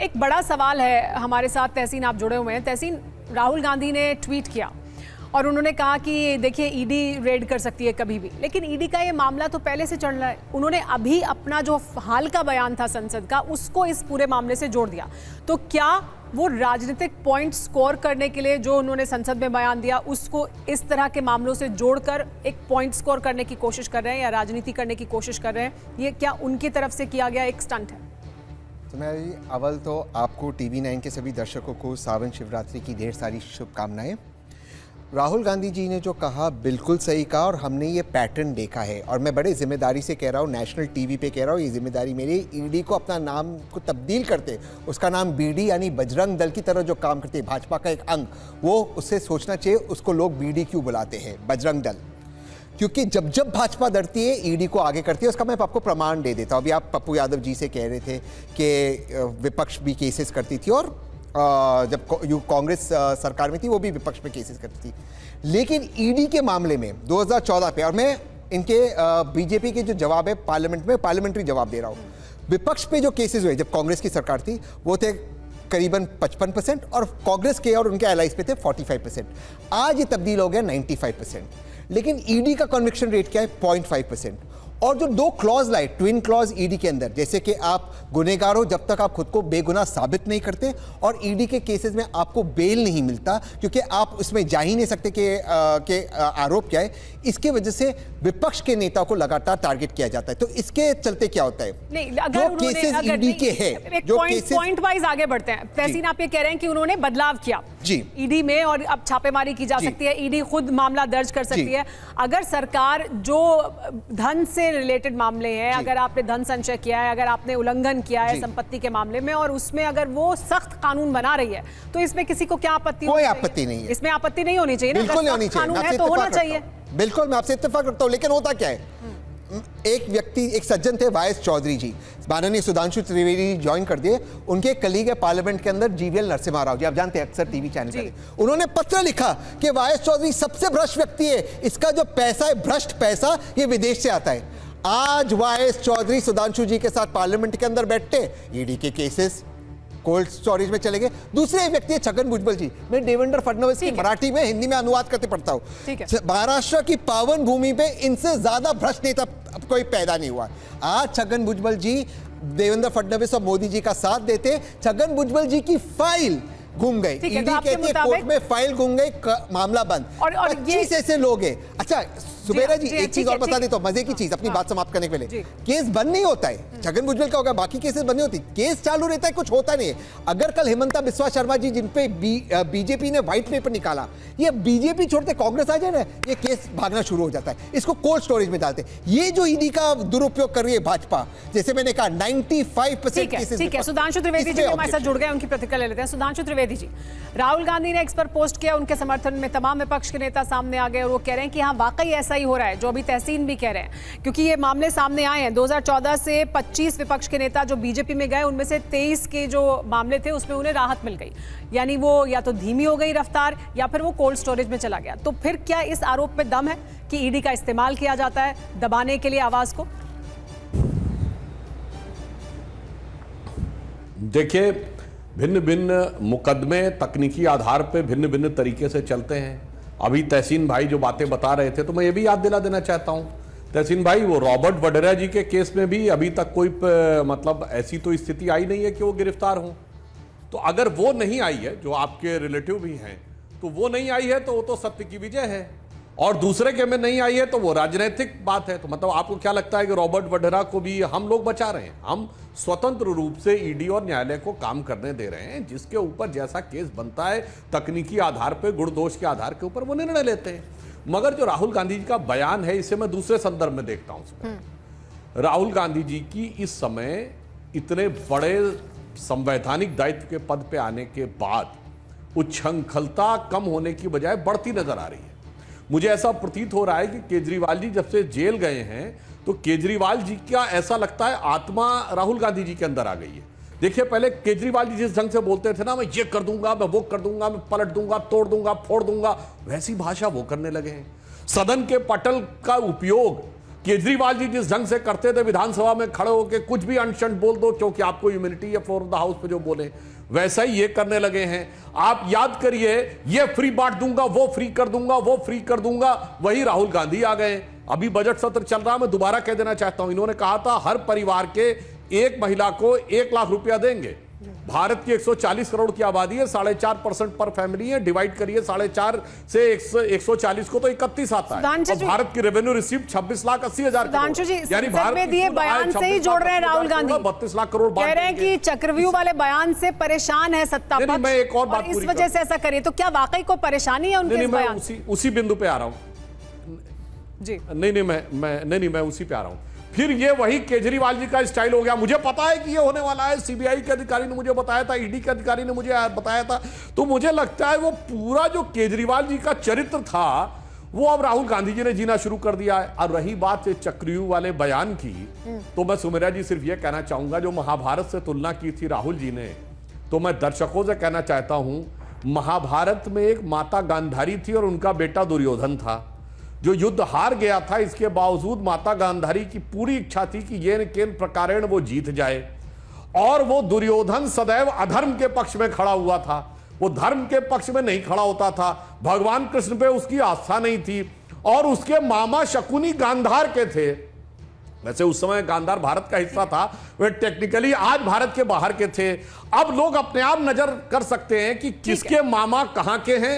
एक बड़ा सवाल है हमारे साथ। तहसीन, आप जुड़े हुए हैं। तहसीन, राहुल गांधी ने ट्वीट किया और उन्होंने कहा कि देखिए ईडी रेड कर सकती है कभी भी, लेकिन ईडी का ये मामला तो पहले से चल रहा है। उन्होंने अभी अपना जो हाल का बयान था संसद का, उसको इस पूरे मामले से जोड़ दिया। तो क्या वो राजनीतिक पॉइंट स्कोर करने के लिए जो उन्होंने संसद में बयान दिया, उसको इस तरह के मामलों से जोड़कर एक पॉइंट स्कोर करने की कोशिश कर रहे हैं या राजनीति करने की कोशिश कर रहे हैं? ये क्या उनकी तरफ से किया गया एक स्टंट है? तो मैं अव्वल तो आपको TV9 के सभी दर्शकों को सावन शिवरात्रि की ढेर सारी शुभकामनाएं। राहुल गांधी जी ने जो कहा बिल्कुल सही कहा और हमने ये पैटर्न देखा है और मैं बड़े जिम्मेदारी से कह रहा हूँ, नेशनल टीवी पे कह रहा हूँ, ये जिम्मेदारी मेरी। ईडी को अपना नाम को तब्दील करते, उसका नाम बीडी यानी बजरंग दल की तरह जो काम करते हैं, भाजपा का एक अंग, वो उससे सोचना चाहिए उसको लोग बीडी क्यों बुलाते हैं, बजरंग दल। क्योंकि जब जब भाजपा डरती है ईडी को आगे करती है। उसका मैं आपको प्रमाण दे देता हूँ। अभी आप पप्पू यादव जी से कह रहे थे कि विपक्ष भी केसेस करती थी और जब कांग्रेस सरकार में थी वो भी विपक्ष में केसेस करती थी, लेकिन ईडी के मामले में 2014 पे, और मैं इनके बीजेपी के जो जवाब है पार्लियामेंट में, पार्लियामेंट्री जवाब दे रहा हूँ, विपक्ष पे जो केसेस हुए जब कांग्रेस की सरकार थी वो थे करीबन 55% और कांग्रेस के और उनके एलाइज पे थे 45%। आज ये तब्दील हो गया 95%। लेकिन ईडी का कन्विक्शन रेट क्या है? 0.5%। और जो दो क्लॉज लाए, ट्विन क्लॉज ईडी के अंदर, जैसे कि आप गुनहगार हो जब तक आप खुद को बेगुनाह साबित नहीं करते, और ईडी के केसेस में आपको बेल नहीं मिलता क्योंकि आप उसमें जा ही नहीं सकते कि आरोप क्या है। इसकी वजह से विपक्ष के नेता को लगातार टारगेट किया जाता है। तो इसके चलते क्या होता है, नहीं, अगर जो केसेस ईडी के हैं, जो पॉइंट वाइज आगे बढ़ते हैं। तहसीन, आप ये कह रहे हैं कि उन्होंने बदलाव किया जी ईडी में और अब छापेमारी की जा सकती है, ईडी खुद मामला दर्ज कर सकती है। अगर सरकार जो धन से रिलेटेड मामले हैं, अगर आपने धन संचय किया है, अगर आपने उल्लंघन किया है संपत्ति के मामले में, और उसमें अगर वो सख्त कानून बना रही है, तो इसमें किसी को क्या आपत्ति? कोई आपत्ति नहीं है। इसमें आपत्ति नहीं होनी चाहिए, बिल्कुल नहीं होनी चाहिए। कानून है तो होना चाहिए। बिल्कुल, मैं आपसे इत्तेफाक रखता हूं। लेकिन होता क्या है, एक व्यक्ति, एक सज्जन थे वाईएस चौधरी जी, माननीय सुधांशु त्रिवेदी ज्वाइन कर दिए। उनके कलीग है पार्लियामेंट के अंदर जीवीएल नरसिम्हा राव जी, आप जानते हैं अक्सर टीवी चैनल पे। उन्होंने पत्र लिखा कि वाईएस चौधरी सबसे भ्रष्ट व्यक्ति है, इसका जो पैसा है, भ्रष्ट पैसा, ये विदेश से आता है। आज वाईएस चौधरी सुधांशु जी के साथ पार्लियामेंट के अंदर बैठते, ईडी के केसेस कोल्ड स्टोरेज में चले गए। दूसरे एक व्यक्ति है छगन भुजबल जी, मैं देवेंद्र फडणवीस की मराठी में हिंदी में अनुवाद करते पढ़ता हूँ। महाराष्ट्र की पावन भूमि पे इनसे ज्यादा भ्रष्ट नेता कोई पैदा नहीं हुआ। आज छगन भुजबल जी देवेंद्र फडणवीस और मोदी जी का साथ देते, छगन भुजबल जी की फाइल घूम गई, ईडी कहती है कोर्ट में फाइल घूम गई, मामला बंद। 25 ऐसे लोग हैं। अच्छा सुबेरा जी, एक चीज और बता देता हूं, मजे की चीज, अपनी बात समाप्त करने के लिए। केस बंद नहीं होता है, छगन भुजबल का होगा, बाकी केसेस बंद नहीं होती, केस चालू रहता है, कुछ होता नहीं है। अगर कल हेमंता बिस्वा शर्मा जी, जिन पे बीजेपी ने व्हाइट पेपर निकाला, ये बीजेपी छोड़ते कांग्रेस आ जाए ना, ये केस भागना शुरू हो जाता है, इसको कोल्ड स्टोरेज में डालते। ये जो ईडी का दुरुपयोग कर रही है भाजपा, जैसे मैंने कहा 95% केसेस। ठीक है, सुधांशु त्रिवेदी जी हमारे साथ जुड़ गए, उनकी प्रतिक्रिया ले लेते हैं। सुधांशु त्रिवेदी जी, राहुल गांधी ने एक्स पर पोस्ट किया, उनके समर्थन में तमाम विपक्ष के नेता सामने आ गए और वो कह रहे हैं कि हाँ वाकई ऐसा ही हो रहा है, जो अभी तहसीन भी कह रहे हैं, क्योंकि ये मामले सामने आए हैं। 2014 से 25 विपक्ष के नेता जो बीजेपी में गए, उनमें से 23 के जो मामले थे उसमें उन्हें राहत मिल गई, यानी वो या तो धीमी हो गई रफ्तार या फिर वो कोल्ड स्टोरेज में चला गया। तो फिर क्या इस आरोप में दम है कि ईडी का इस्तेमाल किया जाता है दबाने के लिए आवाज को? देखिए, भिन्न भिन्न मुकदमे तकनीकी आधार पर भिन्न भिन्न तरीके से चलते हैं। अभी तहसीन भाई जो बातें बता रहे थे, तो मैं ये भी याद दिला देना चाहता हूं तहसीन भाई, वो रॉबर्ट वड्रा जी के केस में भी अभी तक कोई मतलब ऐसी तो स्थिति आई नहीं है कि वो गिरफ्तार हों। तो अगर वो नहीं आई है, जो आपके रिलेटिव भी हैं, तो वो नहीं आई है तो वो तो सत्य की विजय है, और दूसरे के में नहीं आई है तो वो राजनीतिक बात है। तो मतलब आपको क्या लगता है कि रॉबर्ट वड्रा को भी हम लोग बचा रहे हैं? हम स्वतंत्र रूप से ईडी और न्यायालय को काम करने दे रहे हैं, जिसके ऊपर जैसा केस बनता है तकनीकी आधार पर, गुण दोष के आधार के ऊपर वो निर्णय लेते हैं। मगर जो राहुल गांधी जी का बयान है, इसे मैं दूसरे संदर्भ में देखता हूं। राहुल गांधी जी की इस समय इतने बड़े संवैधानिक दायित्व के पद पे आने के बाद उच्छृंखलता कम होने की बजाय बढ़ती नजर आ रही है। मुझे ऐसा प्रतीत हो रहा है कि केजरीवाल जी जब से जेल गए हैं, तो केजरीवाल जी का ऐसा लगता है आत्मा राहुल गांधी जी के अंदर आ गई है। देखिए, पहले केजरीवाल जी जिस ढंग से बोलते थे ना, मैं ये कर दूंगा, मैं वो कर दूंगा, मैं पलट दूंगा, तोड़ दूंगा, फोड़ दूंगा, वैसी भाषा वो करने लगे हैं। सदन के पटल का उपयोग केजरीवाल जी जिस ढंग से करते थे विधानसभा में खड़े होकर कुछ भी अनशन बोल दो क्योंकि आपको इम्यूनिटी है फ्लोर ऑफ द हाउस पे जो बोले, वैसा ही ये करने लगे हैं। आप याद करिए, ये फ्री बांट दूंगा, वो फ्री कर दूंगा, वो फ्री कर दूंगा, वही राहुल गांधी आ गए। अभी बजट सत्र चल रहा है, मैं दोबारा कह देना चाहता हूं, इन्होंने कहा था हर परिवार के एक महिला को 1 लाख रुपया देंगे। भारत की 140 करोड़ की आबादी है, 4.5% पर फैमिली है, डिवाइड करिए 4.5 से 140 को तो 31 आता है। और भारत की रेवेन्यू रिसीप्ट 26,80,000 यानी भारत में दिए बयान से ही जोड़ रहे हैं राहुल गांधी। 32 लाख करोड़ कह रहे हैं कि चक्रव्यूह वाले बयान से परेशान है सत्ता पक्ष, मैं एक और बात इस वजह से ऐसा करिए। तो क्या वाकई को परेशानी है उनके इस बयान? उसी बिंदु पे आ रहा हूं जी। नहीं, मैं उसी पे आ रहा हूं। फिर ये वही केजरीवाल जी का स्टाइल हो गया, मुझे पता है कि ये होने वाला है, सीबीआई के अधिकारी ने मुझे बताया था, ईडी के अधिकारी ने मुझे बताया था। तो मुझे लगता है वो पूरा जो केजरीवाल जी का चरित्र था वो अब राहुल गांधी जी ने जीना शुरू कर दिया है। और रही बात चक्रव्यूह वाले बयान की, तो मैं सुमिरा जी सिर्फ ये कहना चाहूंगा, जो महाभारत से तुलना की थी राहुल जी ने, तो मैं दर्शकों से कहना चाहता हूं, महाभारत में एक माता गांधारी थी और उनका बेटा दुर्योधन था, जो युद्ध हार गया था। इसके बावजूद माता गांधारी की पूरी इच्छा थी कि येन केन प्रकारेण वो जीत जाए, और वो दुर्योधन सदैव अधर्म के पक्ष में खड़ा हुआ था, वो धर्म के पक्ष में नहीं खड़ा होता था। भगवान कृष्ण पे उसकी आस्था नहीं थी, और उसके मामा शकुनी गांधार के थे। वैसे उस समय गांधार भारत का हिस्सा था, वे टेक्निकली आज भारत के बाहर के थे। अब लोग अपने आप नजर कर सकते हैं कि किसके मामा कहां के हैं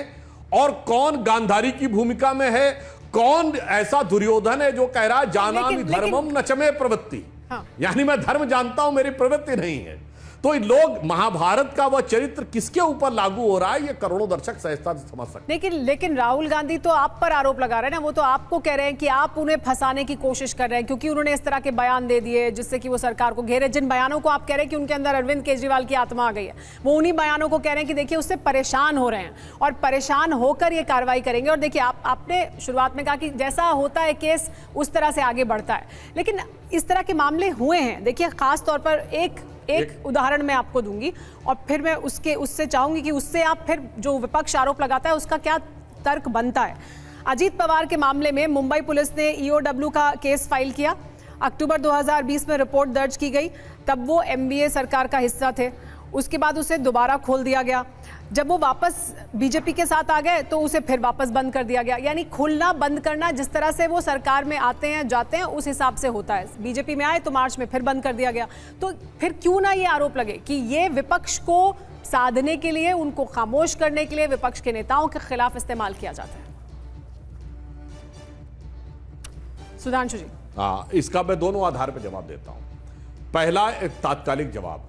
और कौन गांधारी की भूमिका में है, कौन ऐसा दुर्योधन है जो कह रहा है जानामि धर्मम नचमे प्रवृत्ति। हाँ। यानी मैं धर्म जानता हूं, मेरी प्रवृत्ति नहीं है। तो लोग महाभारत का वह चरित्र किसके ऊपर लागू हो रहा है, ये करोड़ों दर्शक सहजता से समझ सकते हैं। लेकिन राहुल गांधी तो आप पर आरोप लगा रहे हैं ना, वो तो आपको कह रहे हैं कि आप उन्हें फंसाने की कोशिश कर रहे हैं, क्योंकि उन्होंने इस तरह के बयान दे दिए जिससे कि वो सरकार को घेरे। जिन बयानों को आप कह रहे हैं कि उनके अंदर अरविंद केजरीवाल की आत्मा आ गई है, वो उन्हीं बयानों को कह रहे हैं कि देखिए उससे परेशान हो रहे हैं और परेशान होकर ये कार्रवाई करेंगे। और देखिए आपने शुरुआत में कहा कि जैसा होता है केस उस तरह से आगे बढ़ता है, लेकिन इस तरह के मामले हुए हैं। देखिए खास तौर पर एक उदाहरण मैं आपको दूंगी और फिर मैं उससे चाहूंगी कि उससे आप फिर जो विपक्ष आरोप लगाता है उसका क्या तर्क बनता है। अजीत पवार के मामले में मुंबई पुलिस ने ईओडब्ल्यू का केस फाइल किया। अक्टूबर 2020 में रिपोर्ट दर्ज की गई, तब वो एमबीए सरकार का हिस्सा थे। उसके बाद उसे दोबारा खोल दिया गया। जब वो वापस बीजेपी के साथ आ गए तो उसे फिर वापस बंद कर दिया गया। यानी खोलना बंद करना, जिस तरह से वो सरकार में आते हैं जाते हैं उस हिसाब से होता है। बीजेपी में आए तो मार्च में फिर बंद कर दिया गया। तो फिर क्यों ना ये आरोप लगे कि ये विपक्ष को साधने के लिए, उनको खामोश करने के लिए विपक्ष के नेताओं के खिलाफ इस्तेमाल किया जाता है। सुधांशु जी। हाँ, इसका मैं दोनों आधार पर जवाब देता हूं। पहला एक तात्कालिक जवाब,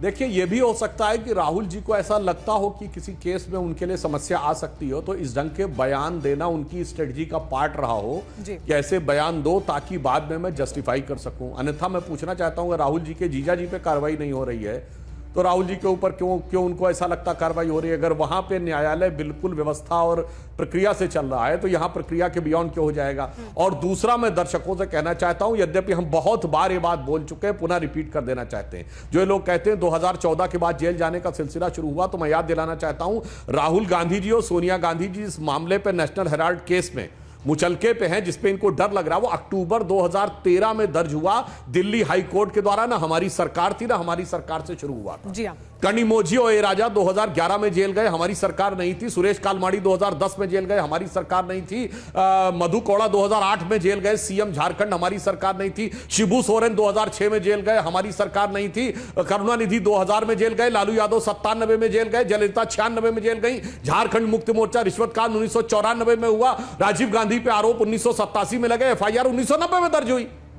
देखिए यह भी हो सकता है कि राहुल जी को ऐसा लगता हो कि किसी केस में उनके लिए समस्या आ सकती हो, तो इस ढंग के बयान देना उनकी स्ट्रेटजी का पार्ट रहा हो कि ऐसे बयान दो ताकि बाद में मैं जस्टिफाई कर सकूं। अन्यथा मैं पूछना चाहता हूं, राहुल जी के जीजा जी पे कार्रवाई नहीं हो रही है तो राहुल जी के ऊपर क्यों उनको ऐसा लगता कार्रवाई हो रही है? अगर वहां पे न्यायालय बिल्कुल व्यवस्था और प्रक्रिया से चल रहा है तो यहां प्रक्रिया के बियॉन्ड क्यों हो जाएगा? और दूसरा, मैं दर्शकों से कहना चाहता हूं, यद्यपि हम बहुत बार ये बात बोल चुके हैं, पुनः रिपीट कर देना चाहते हैं। जो लोग कहते हैं 2014 के बाद जेल जाने का सिलसिला शुरू हुआ, तो मैं याद दिलाना चाहता हूं, राहुल गांधी जी और सोनिया गांधी जी इस मामले पर नेशनल हेराल्ड केस में मुचलके पे हैं, जिसपे इनको डर लग रहा है। वो अक्टूबर 2013 में दर्ज हुआ दिल्ली हाई कोर्ट के द्वारा। ना हमारी सरकार थी, ना हमारी सरकार से शुरू हुआ था। जी हाँ। कनिमोझी और ए राजा 2011 में जेल गए, हमारी सरकार नहीं थी। सुरेश कालमाड़ी 2010 में जेल गए, हमारी सरकार नहीं थी। मधु कोड़ा 2008 में जेल गए, सीएम झारखंड, हमारी सरकार नहीं थी। शिबू सोरेन 2006 में जेल गए, हमारी सरकार नहीं थी। करुणानिधि 2000 में जेल गए, लालू यादव 97 में जेल गए, जयललिता 96 में जेल गई। झारखंड मुक्ति मोर्चा रिश्वत कांड 1994 में हुआ। राजीव गांधी पे आरोप 1987 में लगे, एफआईआर 1990 में दर्ज हुई।